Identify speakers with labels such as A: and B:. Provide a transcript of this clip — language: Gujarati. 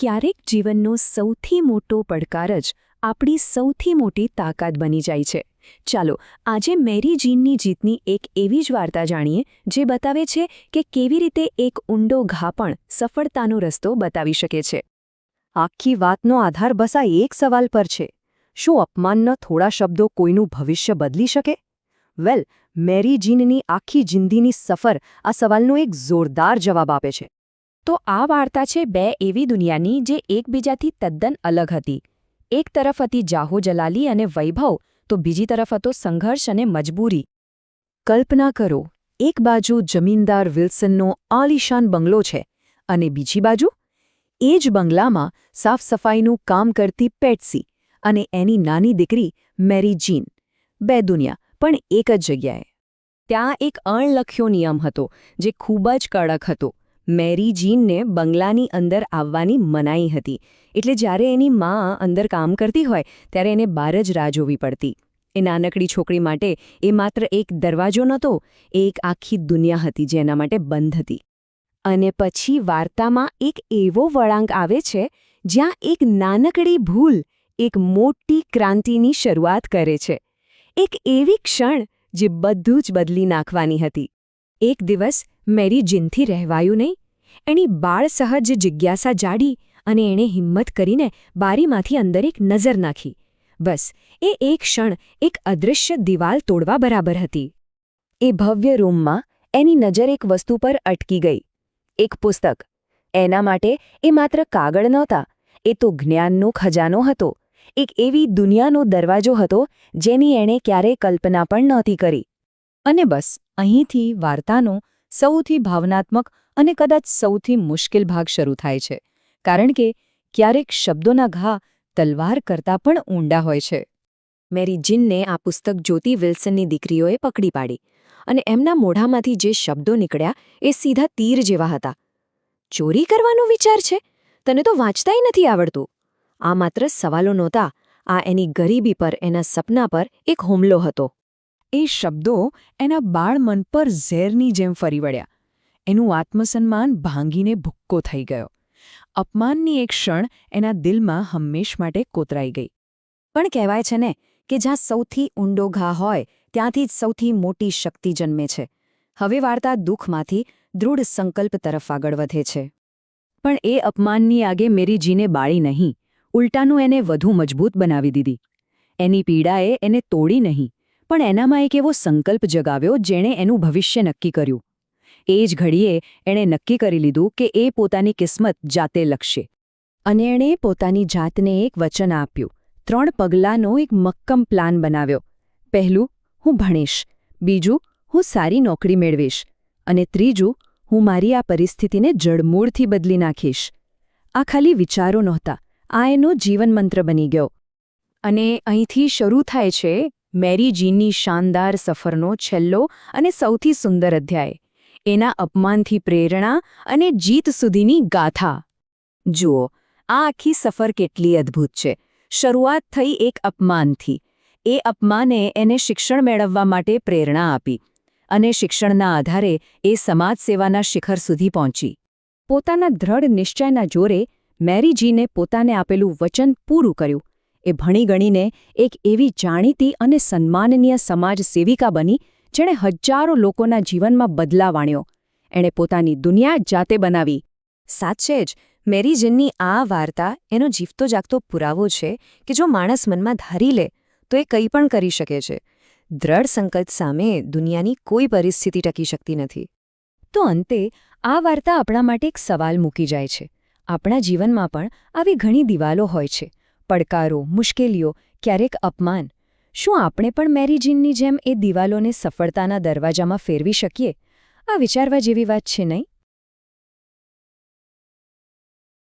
A: ક્યારેક જીવનનો સૌથી મોટો પડકાર જ આપણી સૌથી મોટી તાકાત બની જાય છે. ચાલો આજે મેરી જીનની જીતની એક એવી જ વાર્તા જાણીએ જે બતાવે છે કે કેવી રીતે એક ઊંડો ઘા પણ સફળતાનો રસ્તો બતાવી શકે છે.
B: આખી વાતનો આધાર બસ આ એક સવાલ પર છે. શું અપમાનના થોડા શબ્દો કોઈનું ભવિષ્ય બદલી શકે? વેલ, મેરી જીનની આખી જિંદગીની સફર આ સવાલનો એક જોરદાર જવાબ આપે છે.
A: તો આ વાર્તા છે બે એવી દુનિયાની જે એકબીજાથી તદ્દન અલગ હતી. એક તરફ હતી જાહો જલાલી અને વૈભવ, તો બીજી તરફ હતો સંઘર્ષ અને મજબૂરી.
B: કલ્પના કરો, એક બાજુ જમીનદાર વિલ્સનનો આલીશાન બંગલો છે અને બીજી બાજુ એ જ બંગલામાં સાફસફાઈનું કામ કરતી પેટ્સી અને એની નાની દીકરી મેરી જીન. બે દુનિયા પણ એક જ જગ્યાએ.
A: ત્યાં એક અણલખ્યો નિયમ હતો જે ખૂબ જ કડક હતો. મેરી જીનને બંગલાની અંદર આવવાની મનાઈ હતી, એટલે જ્યારે એની મા અંદર કામ કરતી હોય ત્યારે એને બહાર જ રાહ જોવી પડતી. એ નાનકડી છોકરી માટે એ માત્ર એક દરવાજો નહોતો, એ એક આખી દુનિયા હતી જે એના માટે બંધ હતી. અને પછી વાર્તામાં એક એવો વળાંક આવે છે જ્યાં એક નાનકડી ભૂલ એક મોટી ક્રાંતિની શરૂઆત કરે છે. એક એવી ક્ષણ જે બધું જ બદલી નાખવાની હતી. એક દિવસ મેરી જીનથી રહેવાયું નહીં. એની બાળ સહજ જિજ્ઞાસા જાડી અને એણે હિંમત કરીને બારીમાંથી અંદર એક નજર નાખી. બસ એ એક ક્ષણ એક અદૃશ્ય દિવાલ તોડવા બરાબર હતી. એ ભવ્ય રૂમમાં એની નજર એક વસ્તુ પર અટકી ગઈ. એક પુસ્તક. એના માટે એ માત્ર કાગળ નહોતા, એ તો જ્ઞાનનો ખજાનો હતો. એક એવી દુનિયાનો દરવાજો હતો જેની એણે ક્યારેય કલ્પના પણ નહોતી કરી.
B: અને બસ અહીંથી વાર્તાનો સૌથી ભાવનાત્મક અને કદાચ સૌથી મુશ્કેલ ભાગ શરૂ થાય છે, કારણ કે ક્યારેક શબ્દોના ઘા તલવાર કરતાં પણ ઊંડા હોય છે.
A: મેરી જીનને આ પુસ્તક જોતી વિલ્સનની દીકરીઓએ પકડી પાડી, અને એમના મોઢામાંથી જે શબ્દો નીકળ્યા એ સીધા તીર જેવા હતા. ચોરી કરવાનો વિચાર છે? તને તો વાંચતાય નથી આવડતું. આ માત્ર સવાલો નહોતા, આ એની ગરીબી પર, એના સપના પર એક હુમલો હતો.
B: એ શબ્દો એના બાળ મન પર ઝેરની જેમ ફરી વળ્યા. એનું આત્મસન્માન ભાંગીને ભૂક્કો થઈ ગયો. અપમાનની એક ક્ષણ એના દિલમાં હંમેશ માટે કોતરાઈ ગઈ.
A: પણ કહેવાય છે ને કે જ્યાં સૌથી ઊંડો ઘા હોય ત્યાંથી જ સૌથી મોટી શક્તિ જન્મે છે. હવે વાર્તા દુઃખમાંથી દૃઢ સંકલ્પ તરફ આગળ વધે છે.
B: પણ એ અપમાનની આગે મેરી જીને બાળી નહીં, ઉલટાનું એને વધુ મજબૂત બનાવી દીધી. એની પીડાએ એને તોડી નહીં, પણ એનામાં એક એવો સંકલ્પ જગાવ્યો જેણે એનું ભવિષ્ય નક્કી કર્યું. એ જ ઘડીએ એણે નક્કી કરી લીધું કે એ પોતાની કિસ્મત જાતે લખશે.
A: અને એણે પોતાની જાતને એક વચન આપ્યું. 3 પગલાંનો એક મક્કમ પ્લાન બનાવ્યો. પહેલું, હું ભણીશ. બીજું, હું સારી નોકરી મેળવીશ. અને ત્રીજું, હું મારી આ પરિસ્થિતિને જડમૂળથી બદલી નાખીશ. આ ખાલી વિચારો નહોતા, આ એનો જીવનમંત્ર બની ગયો. અને અહીંથી શરૂ થાય છે મેરી જીનની શાનદાર સફરનો છેલ્લો અને સૌથી સુંદર અધ્યાય. એના અપમાનથી પ્રેરણા અને જીત સુધીની ગાથા. જુઓ, આ આખી સફર કેટલી અદ્ભુત છે. શરૂઆત થઈ એક અપમાનથી. એ અપમાને એને શિક્ષણ મેળવવા માટે પ્રેરણા આપી, અને શિક્ષણના આધારે એ સમાજ સેવાના શિખર સુધી પહોંચી. પોતાના દ્રઢ નિશ્ચયના જોરે મેરી જીને પોતાને આપેલું વચન પૂરું કર્યું. એ ભણી ગણીને એક એવી જાણીતી અને સન્માનનીય સમાજ સેવિકા બની જેણે હજારો લોકોના જીવનમાં બદલાવ આણ્યો. એણે પોતાની દુનિયા જાતે બનાવી. સાચે જ મેરી જીનની આ વાર્તા એનો જીવતો જાગતો પુરાવો છે કે જો માણસ મનમાં ધારી લે તો એ કંઈ પણ કરી શકે છે. દ્રઢ સંકલ્પ સામે દુનિયાની કોઈ પરિસ્થિતિ ટકી શકતી નથી. તો અંતે આ વાર્તા આપણા માટે એક સવાલ મૂકી જાય છે. આપણા જીવનમાં પણ આવી ઘણી દિવાલો હોય છે. પડકારો, મુશ્કેલીઓ, ક્યારેક અપમાન. શું આપણે પણ મેરી જીનની જેમ એ દિવાલોને સફળતાના દરવાજામાં ફેરવી શકીએ? આ વિચારવા જેવી વાત છે નહીં?